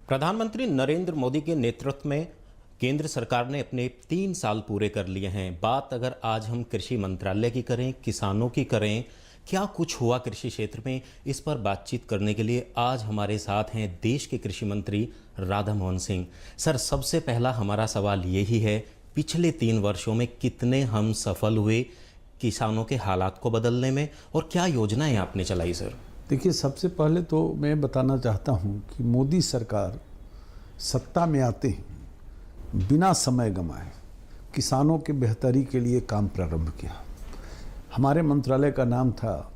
प्रधानमंत्री नरेंद्र मोदी के नेतृत्व में केंद्र सरकार ने अपने 3 साल पूरे कर लिए हैं। बात अगर आज हम कृषि मंत्रालय की करें, किसानों की करें, क्या कुछ हुआ कृषि क्षेत्र में, इस पर बातचीत करने के लिए आज हमारे साथ हैं देश के कृषि मंत्री राधा मोहन सिंह। सर, सबसे पहला हमारा सवाल यही है, पिछले 3 वर्षों में कितने हम सफल हुए किसानों के हालात को बदलने में, और क्या योजनाएं आपने चलाई सर? देखिए, सबसे पहले तो मैं बताना चाहता हूं कि मोदी सरकार सत्ता में आते ही बिना समय गंवाए किसानों के बेहतरी के लिए काम प्रारंभ किया। हमारे मंत्रालय का नाम था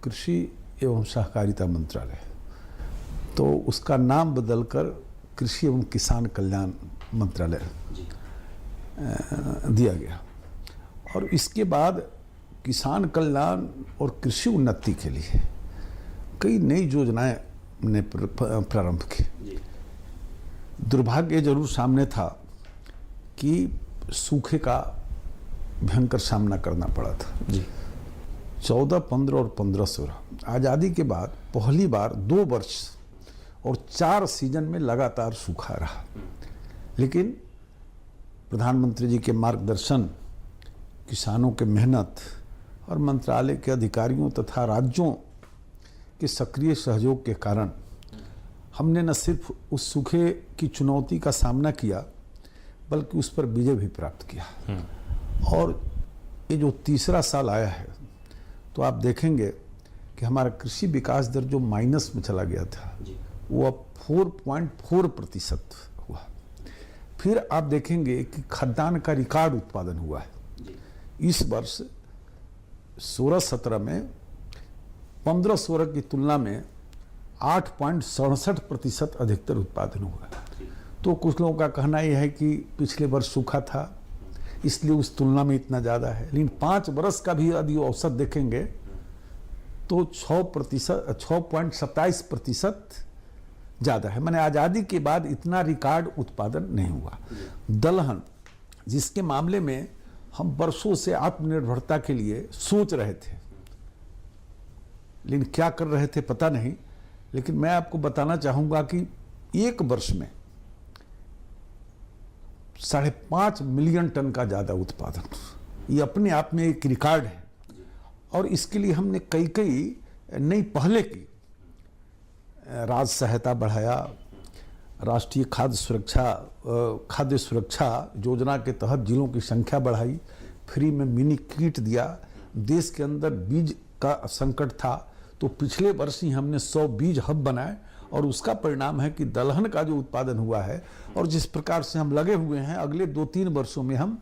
कृषि एवं सहकारिता मंत्रालय, तो उसका नाम बदलकर कृषि एवं किसान कल्याण मंत्रालय दिया गया। और इसके बाद किसान कल्याण और कृषि उन्नति के लिए कई नई योजनाएं ने प्रारंभ की। दुर्भाग्य जरूर सामने था कि सूखे का भयंकर सामना करना पड़ा था। 14, 15 और 15-16 आज़ादी के बाद पहली बार 2 वर्ष और 4 सीजन में लगातार सूखा रहा। लेकिन प्रधानमंत्री जी के मार्गदर्शन, किसानों के मेहनत और मंत्रालय के अधिकारियों तथा राज्यों के सक्रिय सहयोग के कारण हमने न सिर्फ उस सूखे की चुनौती का सामना किया, बल्कि उस पर विजय भी प्राप्त किया। और ये जो तीसरा साल आया है, तो आप देखेंगे कि हमारा कृषि विकास दर जो माइनस में चला गया था, वो अब 4.4% हुआ। फिर आप देखेंगे कि खाद्यान्न का रिकॉर्ड उत्पादन हुआ है। इस वर्ष 16-17 में 15-16 की तुलना में 8.67% अधिकतर उत्पादन हुआ। तो कुछ लोगों का कहना यह है कि पिछले वर्ष सूखा था, इसलिए उस तुलना में इतना ज़्यादा है। लेकिन 5 वर्ष का भी यदि औसत देखेंगे तो 6.27% ज़्यादा है। माने आज़ादी के बाद इतना रिकॉर्ड उत्पादन नहीं हुआ। दलहन, जिसके मामले में हम वर्षों से आत्मनिर्भरता के लिए सोच रहे थे, लेकिन क्या कर रहे थे पता नहीं। लेकिन मैं आपको बताना चाहूंगा कि एक वर्ष में 5.5 मिलियन टन का ज्यादा उत्पादन, ये अपने आप में एक रिकॉर्ड है। और इसके लिए हमने कई नई पहले की। राज्य सहायता बढ़ाया, राष्ट्रीय खाद्य सुरक्षा योजना के तहत जिलों की संख्या बढ़ाई, फ्री में मिनी किट दिया। देश के अंदर बीज का संकट था, तो पिछले वर्ष ही हमने 100 बीज हब बनाए, और उसका परिणाम है कि दलहन का जो उत्पादन हुआ है, और जिस प्रकार से हम लगे हुए हैं, अगले 2-3 वर्षों में हम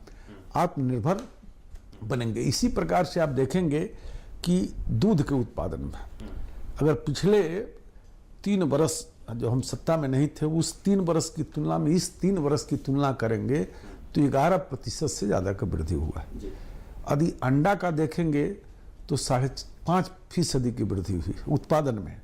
आत्मनिर्भर बनेंगे। इसी प्रकार से आप देखेंगे कि दूध के उत्पादन में अगर पिछले 3 वर्ष जो हम सत्ता में नहीं थे, उस 3 वर्ष की तुलना में इस 3 वर्ष की तुलना करेंगे तो 11% से ज़्यादा का वृद्धि हुआ है। यदि अंडा का देखेंगे तो 5.5% की वृद्धि हुई उत्पादन में,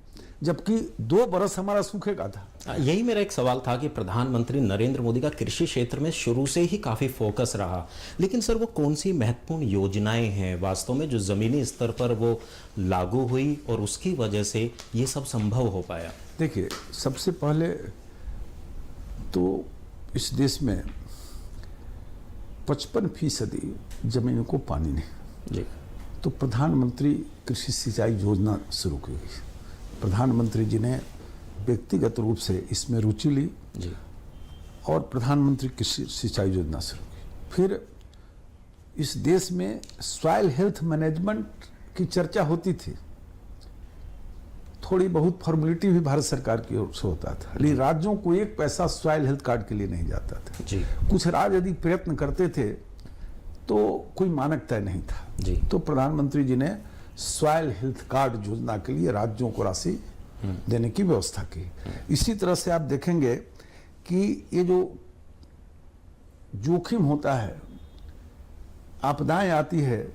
जबकि 2 वर्ष हमारा सूखे का था। यही मेरा एक सवाल था कि प्रधानमंत्री नरेंद्र मोदी का कृषि क्षेत्र में शुरू से ही काफ़ी फोकस रहा, लेकिन सर वो कौन सी महत्वपूर्ण योजनाएं हैं वास्तव में जो ज़मीनी स्तर पर वो लागू हुई और उसकी वजह से ये सब संभव हो पाया? देखिए, सबसे पहले तो इस देश में 55% जमीन को पानी नहीं जी। तो प्रधानमंत्री कृषि सिंचाई योजना शुरू की गई। प्रधानमंत्री जी ने व्यक्तिगत रूप से इसमें रुचि ली जी, और प्रधानमंत्री कृषि सिंचाई योजना शुरू की। फिर इस देश में सॉइल हेल्थ मैनेजमेंट की चर्चा होती थी, थोड़ी बहुत फॉर्मेलिटी भी भारत सरकार की ओर से होता था, लेकिन राज्यों को 1 पैसा सॉइल हेल्थ कार्ड के लिए नहीं जाता था जी। कुछ राज्य यदि प्रयत्न करते थे तो कोई मानक तय नहीं था जी। तो प्रधानमंत्री जी ने सॉइल हेल्थ कार्ड योजना के लिए राज्यों को राशि देने की व्यवस्था की। इसी तरह से आप देखेंगे कि ये जो जोखिम होता है, आपदाएं आती है,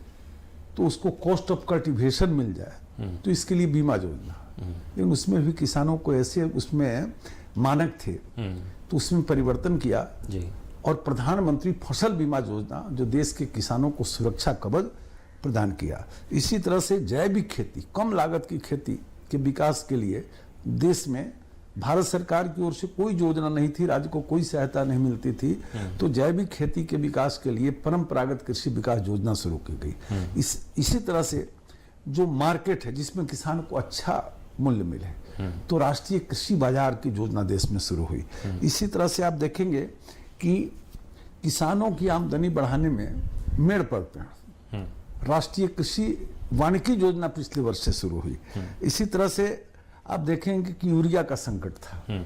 तो उसको कॉस्ट ऑफ कल्टीवेशन मिल जाए, तो इसके लिए बीमा योजना, लेकिन उसमें भी किसानों को ऐसे उसमें मानक थे, तो उसमें परिवर्तन किया जी। और प्रधानमंत्री फसल बीमा योजना, जो देश के किसानों को सुरक्षा कवच प्रदान किया। इसी तरह से जैविक खेती, कम लागत की खेती के विकास के लिए देश में भारत सरकार की ओर से कोई योजना नहीं थी, राज्य को कोई सहायता नहीं मिलती थी, तो जैविक खेती के विकास के लिए परंपरागत कृषि विकास योजना शुरू की गई। इसी तरह से जो मार्केट है जिसमें किसान को अच्छा मूल्य मिले, तो राष्ट्रीय कृषि बाजार की योजना देश में शुरू हुई। इसी तरह से आप देखेंगे कि किसानों की आमदनी बढ़ाने में मेड़ पर पेड़ राष्ट्रीय कृषि वानिकी योजना पिछले वर्ष से शुरू हुई। इसी तरह से आप देखेंगे कि यूरिया का संकट था,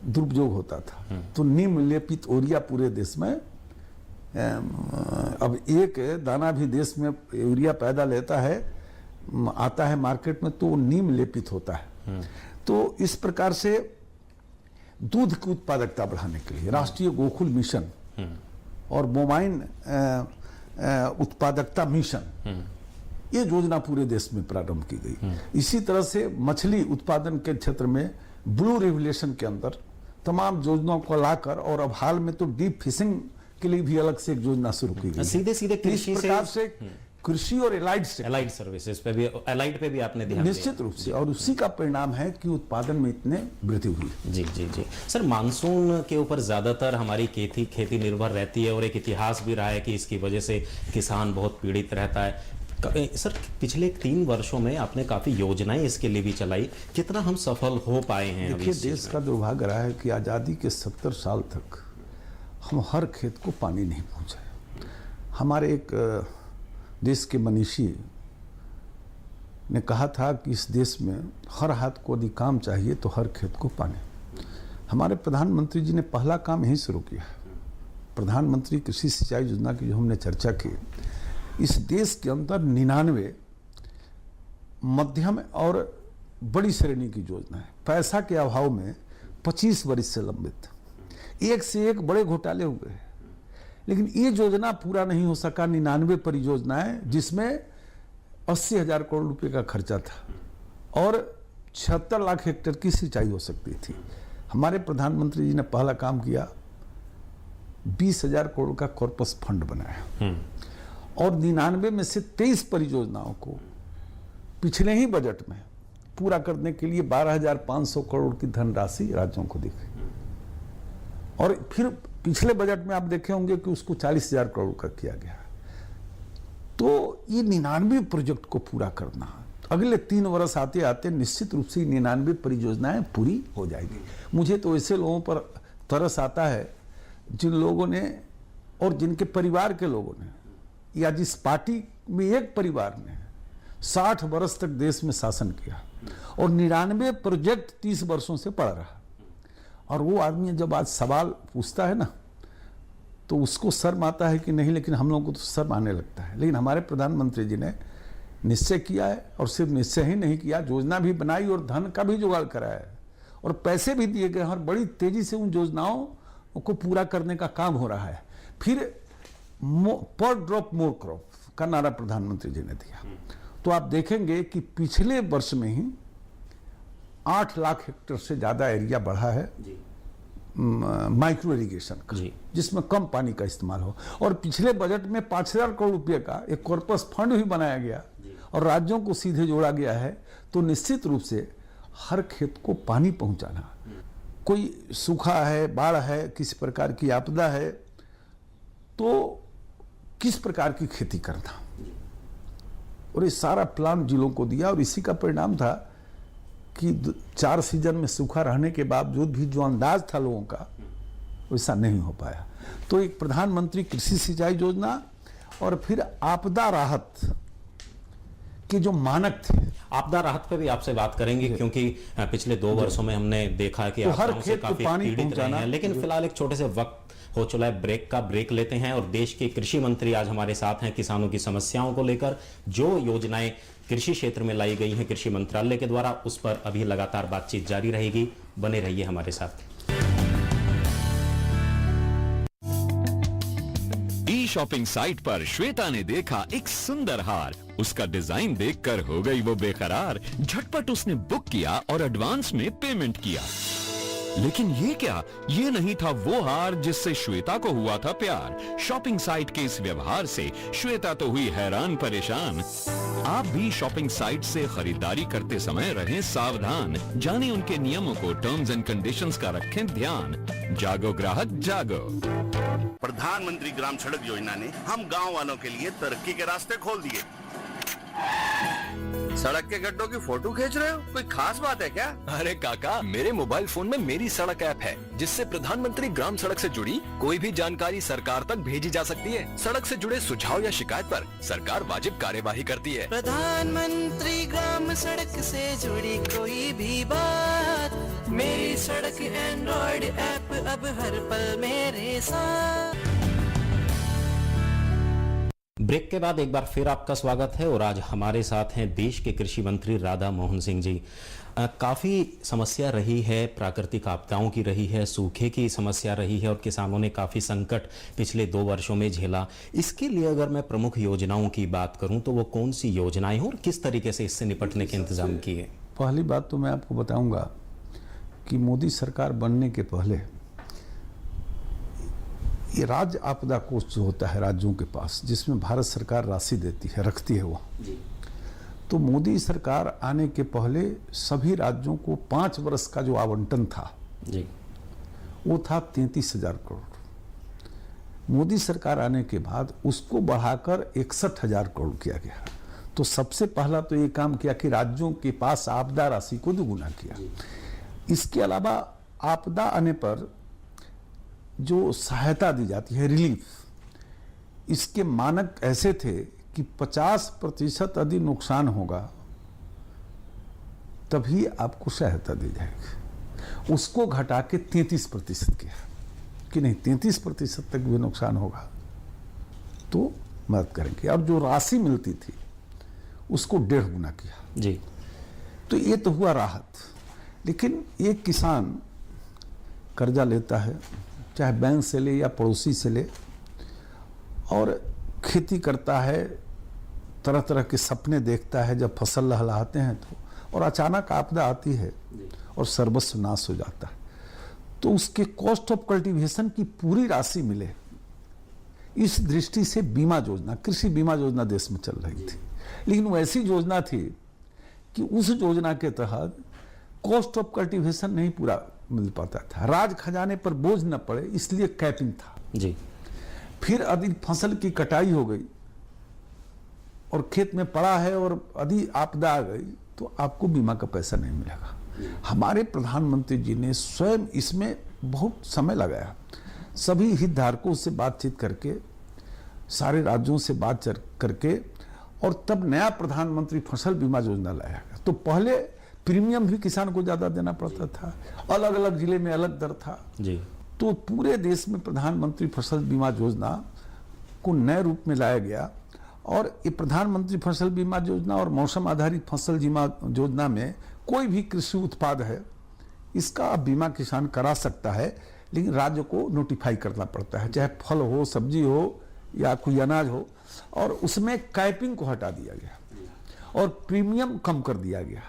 दुरुपयोग होता था, तो निम्न लेपित यूरिया पूरे देश में, अब एक दाना भी देश में यूरिया पैदा लेता है, आता है मार्केट में, तो नीम लेपित होता है। तो इस प्रकार से दूध की उत्पादकता बढ़ाने के लिए राष्ट्रीय गोकुल मिशन और बोवाइन उत्पादकता मिशन, ये योजना पूरे देश में प्रारंभ की गई। इसी तरह से मछली उत्पादन के क्षेत्र में ब्लू रेवुलेशन के अंदर तमाम योजनाओं को लाकर, और अब हाल में तो डीप फिशिंग के लिए भी अलग से एक योजना शुरू की गई। सीधे सीधे कृषि से कृषि और एलाइड सर्विसेज पे भी, एलाइड पे भी आपने ध्यान दिया। निश्चित रूप से, और उसी का परिणाम है कि उत्पादन में इतने वृद्धि हुई। जी जी जी सर, मानसून के ऊपर ज्यादातर हमारी खेती निर्भर रहती है, और एक इतिहास भी रहा है कि इसकी वजह से किसान बहुत पीड़ित रहता है। सर, पिछले 3 वर्षों में आपने काफी योजनाएं इसके लिए भी चलाई, कितना हम सफल हो पाए हैं? देखिए, देश का दुर्भाग्य रहा है कि आजादी के 70 साल तक हम हर खेत को पानी नहीं पहुंचाए। हमारे एक देश के मनीषी ने कहा था कि इस देश में हर हाथ को यदि काम चाहिए तो हर खेत को पानी। हमारे प्रधानमंत्री जी ने पहला काम यही शुरू किया। प्रधानमंत्री कृषि सिंचाई योजना की जो हमने चर्चा की, इस देश के अंदर 99 मध्यम और बड़ी श्रेणी की योजना है। पैसा के अभाव में 25 वर्ष से लंबित, एक से एक बड़े घोटाले हुए, लेकिन ये योजना पूरा नहीं हो सका। 99 परियोजनाएं जिसमें 80,000 करोड़ रुपए का खर्चा था और 76 लाख हेक्टेयर की सिंचाई हो सकती थी। हमारे प्रधानमंत्री जी ने पहला काम किया, 20,000 करोड़ का कॉर्पस फंड बनाया, और 99 में से 23 परियोजनाओं को पिछले ही बजट में पूरा करने के लिए 12,500 करोड़ की धनराशि राज्यों को दी गई। और फिर पिछले बजट में आप देखे होंगे कि उसको 40,000 करोड़ का किया गया। तो ये 99 प्रोजेक्ट को पूरा करना, अगले 3 वर्ष आते आते निश्चित रूप से 99 परियोजनाएं पूरी हो जाएगी। मुझे तो ऐसे लोगों पर तरस आता है जिन लोगों ने, और जिनके परिवार के लोगों ने, या जिस पार्टी में एक परिवार ने 60 वर्ष तक देश में शासन किया और 99 प्रोजेक्ट 30 वर्षों से पड़ा रहा। और वो आदमी जब आज सवाल पूछता है ना, तो उसको शर्म आता है कि नहीं, लेकिन हम लोगों को तो शर्म आने लगता है। लेकिन हमारे प्रधानमंत्री जी ने निश्चय किया है, और सिर्फ निश्चय ही नहीं किया, योजना भी बनाई और धन का भी जुगाड़ कराया है, और पैसे भी दिए गए, और बड़ी तेजी से उन योजनाओं को पूरा करने का काम हो रहा है। फिर पर ड्रॉप मोर क्रॉप का नारा प्रधानमंत्री जी ने दिया। तो आप देखेंगे कि पिछले वर्ष में ही 8 लाख हेक्टेयर से ज्यादा एरिया बढ़ा है माइक्रो इरिगेशन का, जिसमें कम पानी का इस्तेमाल हो। और पिछले बजट में 5,000 करोड़ रुपए का एक कॉर्पस फंड भी बनाया गया और राज्यों को सीधे जोड़ा गया है। तो निश्चित रूप से हर खेत को पानी पहुंचाना, कोई सूखा है, बाढ़ है, किसी प्रकार की आपदा है, तो किस प्रकार की खेती करना, और ये सारा प्लान जिलों को दिया। और इसी का परिणाम था कि 4 सीजन में सूखा रहने के बावजूद भी जो अंदाज था लोगों का, वैसा नहीं हो पाया। तो एक प्रधानमंत्री कृषि सिंचाई योजना, और फिर आपदा राहत के जो मानक थे, आपदा राहत पे भी आपसे बात करेंगे, क्योंकि पिछले 2 वर्षों में हमने देखा कि तो हर आपदाओं से खेत को काफी पानी पीड़ित रहे पहुंचाना। हैं। लेकिन फिलहाल एक छोटे से वक्त हो चला है ब्रेक लेते हैं, और देश के कृषि मंत्री आज हमारे साथ हैं। किसानों की समस्याओं को लेकर जो योजनाएं कृषि क्षेत्र में लाई गई हैं कृषि मंत्रालय के द्वारा, उस पर अभी लगातार बातचीत जारी रहेगी। बने रहिए हमारे साथ। ई शॉपिंग साइट पर श्वेता ने देखा एक सुंदर हार। उसका डिजाइन देखकर हो गई वो बेकरार। झटपट उसने बुक किया और एडवांस में पेमेंट किया। लेकिन ये क्या, ये नहीं था वो हार जिससे श्वेता को हुआ था प्यार। शॉपिंग साइट के इस व्यवहार से श्वेता तो हुई हैरान परेशान। आप भी शॉपिंग साइट से खरीदारी करते समय रहें सावधान। जानें उनके नियमों को, टर्म्स एंड कंडीशंस का रखें ध्यान। जागो ग्राहक जागो। प्रधानमंत्री ग्राम सड़क योजना ने हम गांव वालों के लिए तरक्की के रास्ते खोल दिए। सड़क के गड्ढों की फोटो खींच रहे हो? कोई खास बात है क्या? अरे काका, मेरे मोबाइल फोन में मेरी सड़क ऐप है, जिससे प्रधानमंत्री ग्राम सड़क से जुड़ी कोई भी जानकारी सरकार तक भेजी जा सकती है। सड़क से जुड़े सुझाव या शिकायत पर सरकार वाजिब कार्यवाही करती है। प्रधानमंत्री ग्राम सड़क से जुड़ी कोई भी बात, मेरी सड़क एंड्रॉइड ऐप अब हर पल मेरे साथ। ब्रेक के बाद एक बार फिर आपका स्वागत है और आज हमारे साथ हैं देश के कृषि मंत्री राधा मोहन सिंह जी। काफ़ी समस्या रही है, प्राकृतिक आपदाओं की रही है, सूखे की समस्या रही है और किसानों ने काफ़ी संकट पिछले 2 वर्षों में झेला। इसके लिए अगर मैं प्रमुख योजनाओं की बात करूं तो वो कौन सी योजनाएं हैं और किस तरीके से इससे निपटने के इंतजाम किए? पहली बात तो मैं आपको बताऊंगा कि मोदी सरकार बनने के पहले ये राज्य आपदा कोष जो होता है राज्यों के पास, जिसमें भारत सरकार राशि देती है, रखती है वो, तो मोदी सरकार आने के पहले सभी राज्यों को 5 वर्ष का जो आवंटन था जी, वो था 33,000 करोड़। मोदी सरकार आने के बाद उसको बढ़ाकर 61,000 करोड़ किया गया। तो सबसे पहला तो ये काम किया कि राज्यों के पास आपदा राशि को दोगुना किया। इसके अलावा आपदा आने पर जो सहायता दी जाती है, रिलीफ, इसके मानक ऐसे थे कि 50% यदि नुकसान होगा तभी आपको सहायता दी जाएगी। उसको घटा के 33% किया कि नहीं, 33% तक भी नुकसान होगा तो मदद करेंगे। और जो राशि मिलती थी उसको 1.5 गुना किया जी। तो ये तो हुआ राहत। लेकिन एक किसान कर्जा लेता है, चाहे बैंक से ले या पड़ोसी से ले, और खेती करता है, तरह तरह के सपने देखता है जब फसल लहलहाते हैं तो, और अचानक आपदा आती है और सर्वस्व नाश हो जाता है। तो उसके कॉस्ट ऑफ कल्टीवेशन की पूरी राशि मिले, इस दृष्टि से बीमा योजना, कृषि बीमा योजना देश में चल रही थी। लेकिन वो ऐसी योजना थी कि उस योजना के तहत कॉस्ट ऑफ कल्टीवेशन नहीं पूरा मिल पाता था, राज खजाने पर बोझ न पड़े, इसलिए कैपिंग था जी। फिर यदि फसल की कटाई हो गई और खेत में पड़ा है और यदि आपदा आ गई तो आपको बीमा का पैसा नहीं मिलेगा। हमारे प्रधानमंत्री जी ने स्वयं इसमें बहुत समय लगाया, सभी हितधारकों से बातचीत करके, सारे राज्यों से बात करके, और तब नया प्रधानमंत्री फसल बीमा योजना लाया गया। तो पहले प्रीमियम भी किसान को ज्यादा देना पड़ता था, अलग अलग जिले में अलग दर था जी। तो पूरे देश में प्रधानमंत्री फसल बीमा योजना को नए रूप में लाया गया। और ये प्रधानमंत्री फसल बीमा योजना और मौसम आधारित फसल बीमा योजना में कोई भी कृषि उत्पाद है, इसका अब बीमा किसान करा सकता है, लेकिन राज्य को नोटिफाई करना पड़ता है, चाहे फल हो, सब्जी हो या कोई अनाज हो। और उसमें कैपिंग को हटा दिया गया और प्रीमियम कम कर दिया गया,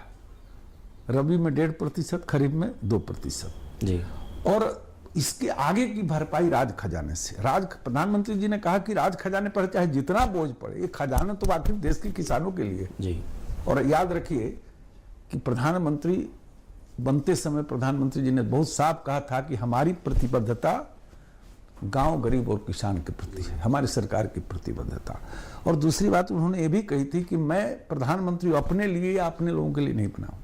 रबी में 1.5%, खरीफ में 2% जी। और इसके आगे की भरपाई राज खजाने से। प्रधानमंत्री जी ने कहा कि राज खजाने पर चाहे जितना बोझ पड़े, ये खजाना तो आखिर देश के किसानों के लिए जी। और याद रखिए कि प्रधानमंत्री बनते समय प्रधानमंत्री जी ने बहुत साफ कहा था कि हमारी प्रतिबद्धता गांव, गरीब और किसान के प्रति है, हमारी सरकार की प्रतिबद्धता। और दूसरी बात उन्होंने ये भी कही थी कि मैं प्रधानमंत्री अपने लिए या अपने लोगों के लिए नहीं बना हूं,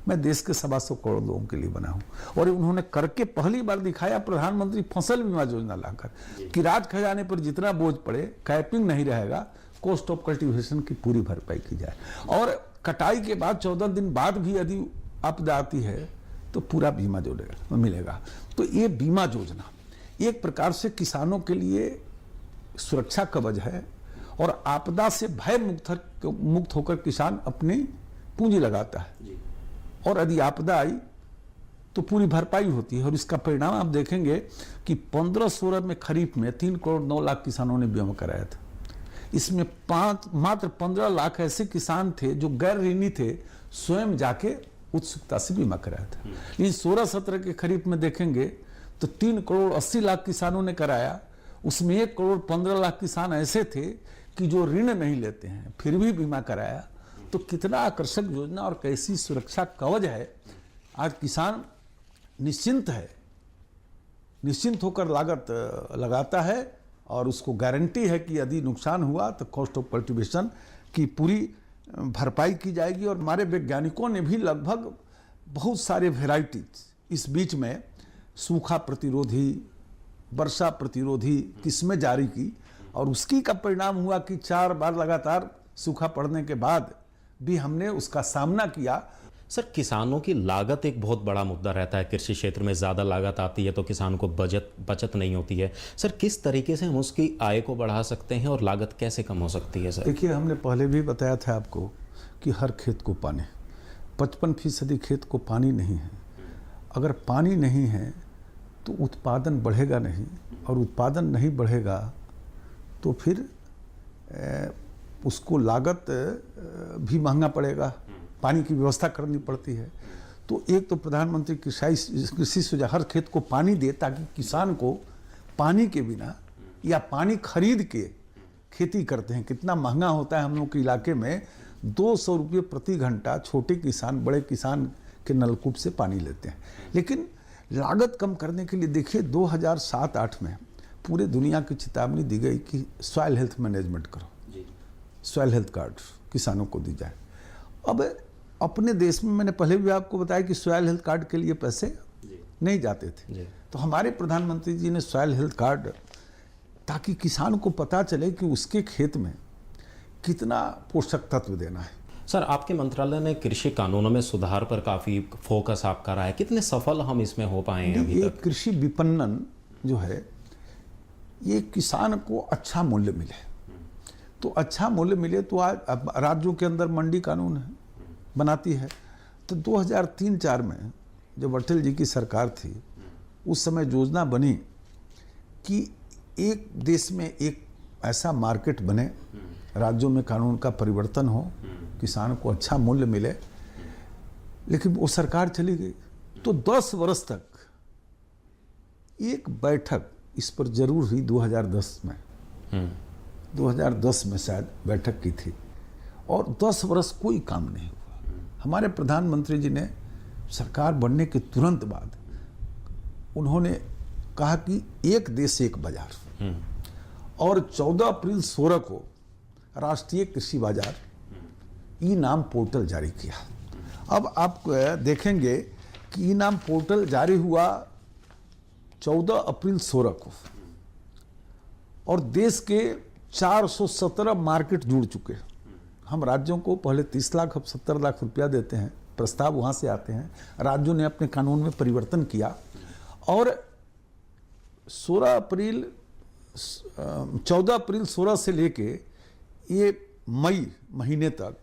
मैं देश के 125 करोड़ लोगों के लिए बना हूं। और उन्होंने करके पहली बार दिखाया प्रधानमंत्री फसल बीमा योजना लाकर कि राज खजाने पर जितना बोझ पड़े, कैपिंग नहीं रहेगा, कॉस्ट ऑफ कल्टीवेशन की पूरी भरपाई की जाए। और कटाई के बाद 14 दिन बाद भी यदि आपदा आती है तो पूरा बीमा जोड़ेगा मिलेगा। तो ये बीमा योजना एक प्रकार से किसानों के लिए सुरक्षा कवच है और आपदा से भय मुक्त होकर किसान अपनी पूंजी लगाता है और यदि आपदा आई तो पूरी भरपाई होती है। और इसका परिणाम आप देखेंगे कि 15-16 में खरीफ में 3 करोड़ 9 लाख किसानों ने बीमा कराया था। इसमें मात्र 15 लाख ऐसे किसान थे जो गैर ऋणी थे, स्वयं जाके उत्सुकता से बीमा कराया था। लेकिन 16-17 के खरीफ में देखेंगे तो 3 करोड़ 80 लाख किसानों ने कराया। उसमें 1 करोड़ 15 लाख किसान ऐसे थे कि जो ऋण नहीं लेते हैं, फिर भी बीमा कराया। तो कितना आकर्षक योजना और कैसी सुरक्षा कवच है। आज किसान निश्चिंत है, निश्चिंत होकर लागत लगाता है और उसको गारंटी है कि यदि नुकसान हुआ तो कॉस्ट ऑफ कल्टीवेशन की पूरी भरपाई की जाएगी। और हमारे वैज्ञानिकों ने भी लगभग बहुत सारे वेराइटीज इस बीच में सूखा प्रतिरोधी, वर्षा प्रतिरोधी किस्में जारी की और उसकी का परिणाम हुआ कि 4 बार लगातार सूखा पड़ने के बाद भी हमने उसका सामना किया। सर, किसानों की लागत एक बहुत बड़ा मुद्दा रहता है। कृषि क्षेत्र में ज़्यादा लागत आती है तो किसान को बचत नहीं होती है। सर, किस तरीके से हम उसकी आय को बढ़ा सकते हैं और लागत कैसे कम हो सकती है? सर देखिए, हमने पहले भी बताया था आपको कि हर खेत को पानी, 55% खेत को पानी नहीं है। अगर पानी नहीं है तो उत्पादन बढ़ेगा नहीं, और उत्पादन नहीं बढ़ेगा तो फिर उसको लागत भी महंगा पड़ेगा, पानी की व्यवस्था करनी पड़ती है। तो एक तो प्रधानमंत्री कृषि सुझाव हर खेत को पानी दे, ताकि किसान को पानी के बिना या पानी खरीद के खेती करते हैं, कितना महंगा होता है। हम लोग के इलाके में 200 रुपये प्रति घंटा छोटे किसान बड़े किसान के नलकूप से पानी लेते हैं। लेकिन लागत कम करने के लिए देखिए 2007-8 में पूरे दुनिया की चेतावनी दी गई कि सॉइल हेल्थ मैनेजमेंट करो, सॉइल हेल्थ कार्ड किसानों को दी जाए। अब अपने देश में मैंने पहले भी आपको बताया कि सॉइल हेल्थ कार्ड के लिए पैसे नहीं जाते थे। तो हमारे प्रधानमंत्री जी ने सॉइल हेल्थ कार्ड, ताकि किसान को पता चले कि उसके खेत में कितना पोषक तत्व देना है। सर, आपके मंत्रालय ने कृषि कानूनों में सुधार पर काफ़ी फोकस आपका रहा है। कितने सफल हम इसमें हो पाए हैं अभी तक? कृषि विपणन जो है, ये किसान को अच्छा मूल्य मिले, तो अच्छा मूल्य मिले तो आज राज्यों के अंदर मंडी कानून है, बनाती है। तो 2003-4 में जब अटल जी की सरकार थी, उस समय योजना बनी कि एक देश में एक ऐसा मार्केट बने, राज्यों में कानून का परिवर्तन हो, किसान को अच्छा मूल्य मिले। लेकिन वो सरकार चली गई। तो 10 वर्ष तक एक बैठक इस पर जरूर हुई 2010 में, 2010 में शायद बैठक की थी, और 10 वर्ष कोई काम नहीं हुआ। हमारे प्रधानमंत्री जी ने सरकार बनने के तुरंत बाद उन्होंने कहा कि एक देश एक बाजार, और 14 अप्रैल 16 को राष्ट्रीय कृषि बाजार ई नाम पोर्टल जारी किया। अब आप देखेंगे कि ई नाम पोर्टल जारी हुआ 14 अप्रैल 16 को, और देश के 417 मार्केट जुड़ चुके हैं। हम राज्यों को पहले 30 लाख अब 70 लाख रुपया देते हैं, प्रस्ताव वहाँ से आते हैं। राज्यों ने अपने कानून में परिवर्तन किया, और 14 अप्रैल 16 से लेके ये मई महीने तक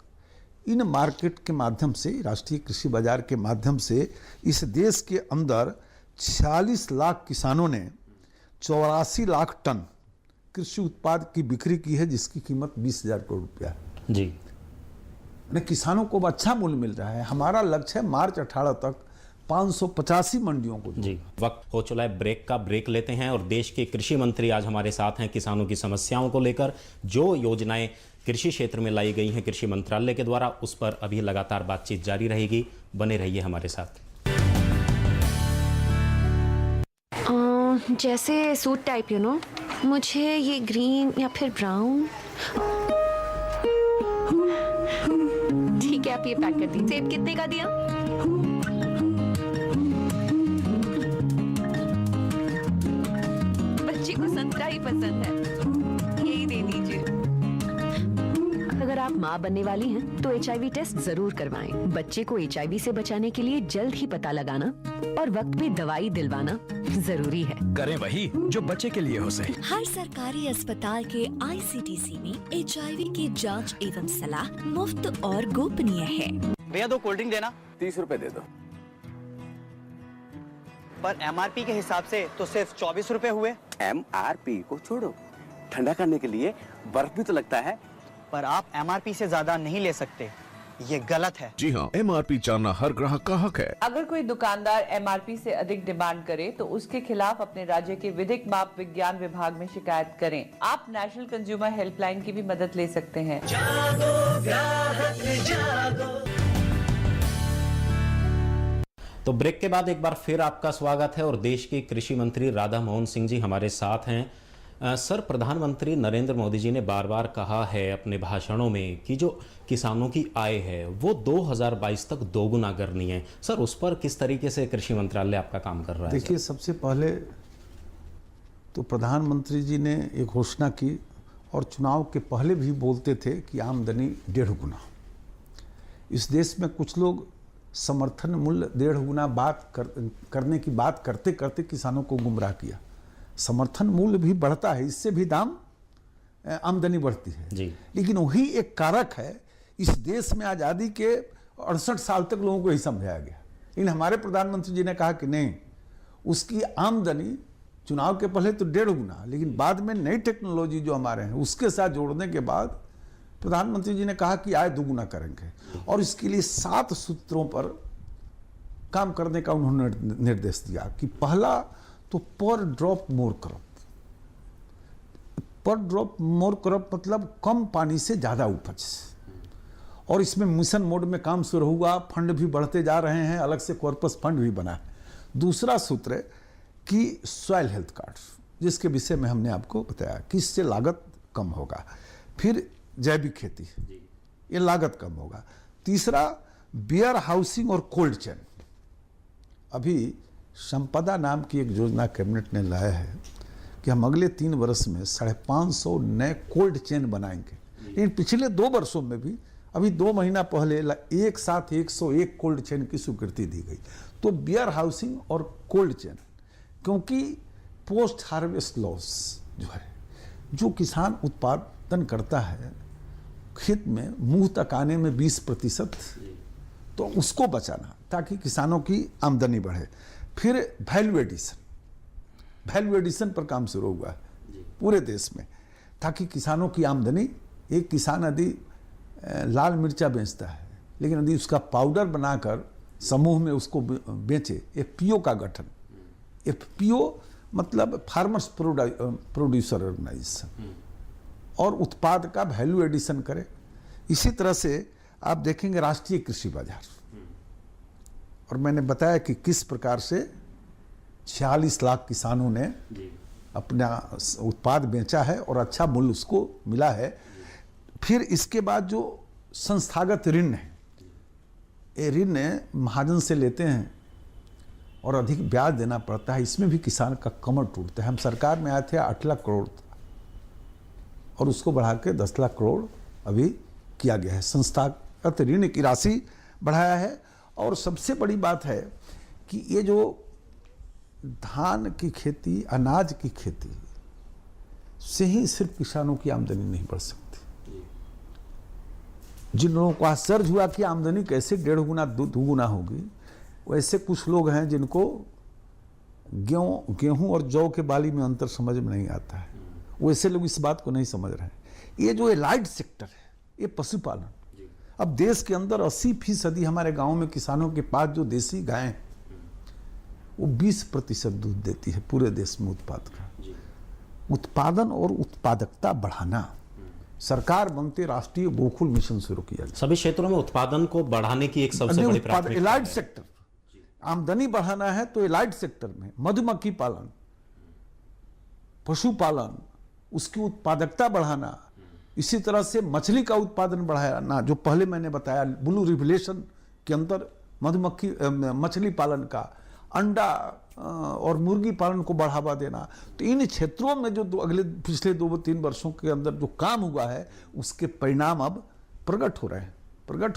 इन मार्केट के माध्यम से, राष्ट्रीय कृषि बाजार के माध्यम से, इस देश के अंदर 46 लाख किसानों ने 84 लाख टन कृषि उत्पाद की बिक्री की है, जिसकी कीमत 20,000 करोड़ रुपया है। जी, किसानों को अच्छा मूल्य मिल रहा है। हमारा लक्ष्य है मार्च 18 तक 585 मंडियों को। जी, वक्त हो चला है ब्रेक का। ब्रेक लेते हैं, और देश के कृषि मंत्री आज हमारे साथ हैं। किसानों की समस्याओं को लेकर जो योजनाएं कृषि क्षेत्र में लाई गई हैं कृषि मंत्रालय के द्वारा, उस पर अभी लगातार बातचीत जारी रहेगी। बने रहिए हमारे साथ। जैसे सूट टाइप, यू नो, मुझे ये ग्रीन या फिर ब्राउन। ठीक है, आप ये पैक कर दीजिए। सेब कितने का दिया? बच्चे को संतरा ही पसंद है, यही दे दीजिए। अगर आप माँ बनने वाली हैं तो HIV टेस्ट जरूर करवाएं। बच्चे को HIV से बचाने के लिए जल्द ही पता लगाना और वक्त पे दवाई दिलवाना जरूरी है। करें वही जो बच्चे के लिए हो सके। हर सरकारी अस्पताल के ICTC में HIV की जांच एवं सलाह मुफ्त और गोपनीय है। भैया 2 कोल्ड ड्रिंक देना। 30 रुपए दे दो। पर MRP के हिसाब से तो सिर्फ 24 रुपए हुए। MRP को छोड़ो, ठंडा करने के लिए बर्फ भी तो लगता है। पर आप MRP से ज्यादा नहीं ले सकते। ये गलत है। जी हाँ, MRP जानना हर ग्राहक का हक है। अगर कोई दुकानदार MRP से अधिक डिमांड करे तो उसके खिलाफ अपने राज्य के विधिक माप विज्ञान विभाग में शिकायत करें। आप नेशनल कंज्यूमर हेल्पलाइन की भी मदद ले सकते हैं। तो ब्रेक के बाद एक बार फिर आपका स्वागत है और देश के कृषि मंत्री राधा मोहन सिंह जी हमारे साथ हैं। सर, प्रधानमंत्री नरेंद्र मोदी जी ने बार बार कहा है अपने भाषणों में कि जो किसानों की आय है वो 2022 तक दोगुना करनी है। सर, उस पर किस तरीके से कृषि मंत्रालय आपका काम कर रहा है? देखिए, सबसे पहले तो प्रधानमंत्री जी ने एक घोषणा की और चुनाव के पहले भी बोलते थे कि आमदनी 1.5 गुना। इस देश में कुछ लोग समर्थन मूल्य 1.5 गुना करने की बात करते करते किसानों को गुमराह किया। समर्थन मूल्य भी बढ़ता है, इससे भी दाम आमदनी बढ़ती है जी। लेकिन वही एक कारक है। इस देश में आज़ादी के 68 साल तक लोगों को यही समझाया गया, लेकिन हमारे प्रधानमंत्री जी ने कहा कि नहीं, उसकी आमदनी चुनाव के पहले तो 1.5 गुना, लेकिन बाद में नई टेक्नोलॉजी जो हमारे हैं उसके साथ जोड़ने के बाद प्रधानमंत्री जी ने कहा कि आय 2 गुना करेंगे और इसके लिए 7 सूत्रों पर काम करने का उन्होंने निर्देश दिया कि पहला तो पर ड्रॉप मोर क्रॉप। पर ड्रॉप मोर क्रॉप मतलब कम पानी से ज़्यादा उपज, और इसमें मिशन मोड में काम शुरू हुआ। फंड भी बढ़ते जा रहे हैं, अलग से कॉर्पस फंड भी बना है। दूसरा सूत्र है कि सॉइल हेल्थ कार्ड, जिसके विषय में हमने आपको बताया कि इससे लागत कम होगा। फिर जैविक खेती, ये लागत कम होगा। तीसरा वेयर हाउसिंग और कोल्ड चेन। अभी संपदा नाम की एक योजना कैबिनेट ने लाया है कि हम अगले 3 वर्ष में 550 नए कोल्ड चेन बनाएंगे। लेकिन पिछले 2 वर्षों में भी अभी 2 महीना पहले एक साथ 101 कोल्ड चेन की स्वीकृति दी गई। तो वेयर हाउसिंग और कोल्ड चेन, क्योंकि पोस्ट हार्वेस्ट लॉस जो है, जो किसान उत्पादन करता है खेत में मुंह तक आने में 20%, तो उसको बचाना ताकि किसानों की आमदनी बढ़े। फिर वैल्यू एडिशन पर काम शुरू हुआ है पूरे देश में, ताकि किसानों की आमदनी, एक किसान यदि लाल मिर्चा बेचता है लेकिन यदि उसका पाउडर बनाकर समूह में उसको बेचे, FPO का गठन, FPO मतलब फार्मर्स प्रोड्यूसर ऑर्गेनाइजेशन, और उत्पाद का वैल्यू एडिशन करे। इसी तरह से आप देखेंगे राष्ट्रीय कृषि बाजार, और मैंने बताया कि किस प्रकार से 46 लाख किसानों ने अपना उत्पाद बेचा है और अच्छा मूल्य उसको मिला है। फिर इसके बाद जो संस्थागत ऋण है, ये ऋण महाजन से लेते हैं और अधिक ब्याज देना पड़ता है, इसमें भी किसान का कमर टूटता है। हम सरकार में आए थे 8 लाख करोड़ और उसको बढ़ा के 10 लाख करोड़ अभी किया गया है। संस्थागत ऋण की राशि बढ़ाया है। और सबसे बड़ी बात है कि ये जो धान की खेती, अनाज की खेती से ही सिर्फ किसानों की आमदनी नहीं बढ़ सकती। जिन लोगों को आश्चर्य हुआ कि आमदनी कैसे 1.5 गुना 2 गुना होगी, वैसे कुछ लोग हैं जिनको गेहूं और जौ के बाली में अंतर समझ में नहीं आता है। वैसे लोग इस बात को नहीं समझ रहे हैं। ये जो एलाइड सेक्टर है, ये पशुपालन, अब देश के अंदर 80% हमारे गांव में किसानों के पास जो देसी गायें हैं वो 20% दूध देती है पूरे देश में। उत्पादन और उत्पादकता बढ़ाना, सरकार बनते राष्ट्रीय गोकुल मिशन शुरू किया गया। सभी क्षेत्रों में उत्पादन को बढ़ाने की एक सबसे बड़ी प्राथमिकता एलाइड सेक्टर, आमदनी बढ़ाना है तो एलाइड सेक्टर में मधुमक्खी पालन, पशुपालन, उसकी उत्पादकता बढ़ाना। इसी तरह से मछली का उत्पादन बढ़ाना, जो पहले मैंने बताया ब्लू रिवोल्यूशन के अंदर मछली पालन का, अंडा और मुर्गी पालन को बढ़ावा देना। तो इन क्षेत्रों में जो पिछले 2-3 वर्षों के अंदर जो काम हुआ है, उसके परिणाम अब प्रकट हो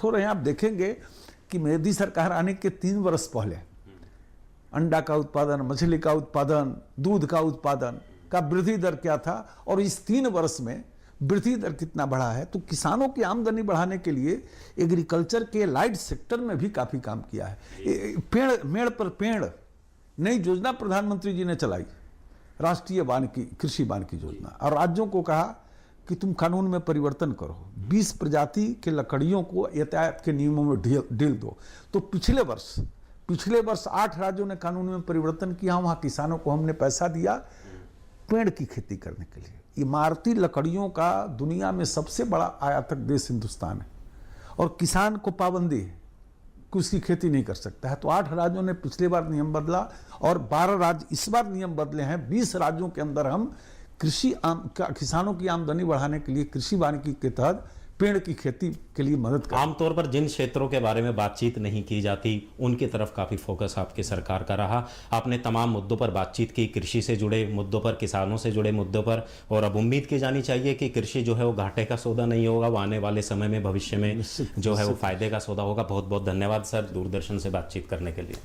रहे हैं। आप देखेंगे कि मोदी सरकार आने के 3 वर्ष पहले अंडा का उत्पादन, मछली का उत्पादन, दूध का उत्पादन का वृद्धि दर क्या था, और इस 3 वर्ष में वृद्धि दर कितना बढ़ा है। तो किसानों की आमदनी बढ़ाने के लिए एग्रीकल्चर के लाइट सेक्टर में भी काफी काम किया है। मेड़ पर पेड़ नई योजना प्रधानमंत्री जी ने चलाई, राष्ट्रीय कृषि वानिकी योजना, और राज्यों को कहा कि तुम कानून में परिवर्तन करो, 20 प्रजाति के लकड़ियों को यातायात के नियमों में ढील दो। तो पिछले वर्ष 8 राज्यों ने कानून में परिवर्तन किया। वहाँ किसानों को हमने पैसा दिया पेड़ की खेती करने के लिए। इमारती लकड़ियों का दुनिया में सबसे बड़ा आयातक देश हिंदुस्तान है, और किसान को पाबंदी है कि उसकी खेती नहीं कर सकता है। तो 8 राज्यों ने पिछले बार नियम बदला और 12 राज्य इस बार नियम बदले हैं। 20 राज्यों के अंदर हम किसानों की आमदनी बढ़ाने के लिए कृषि वानिकी के तहत पेड़ की खेती के लिए मदद कर। आमतौर पर जिन क्षेत्रों के बारे में बातचीत नहीं की जाती उनकी तरफ काफी फोकस आपकी सरकार का रहा। आपने तमाम मुद्दों पर बातचीत की, कृषि से जुड़े मुद्दों पर, किसानों से जुड़े मुद्दों पर, और अब उम्मीद की जानी चाहिए कि कृषि जो है वो घाटे का सौदा नहीं होगा, वो आने वाले समय में भविष्य में जो है वो फायदे का सौदा होगा। बहुत बहुत धन्यवाद सर दूरदर्शन से बातचीत करने के लिए।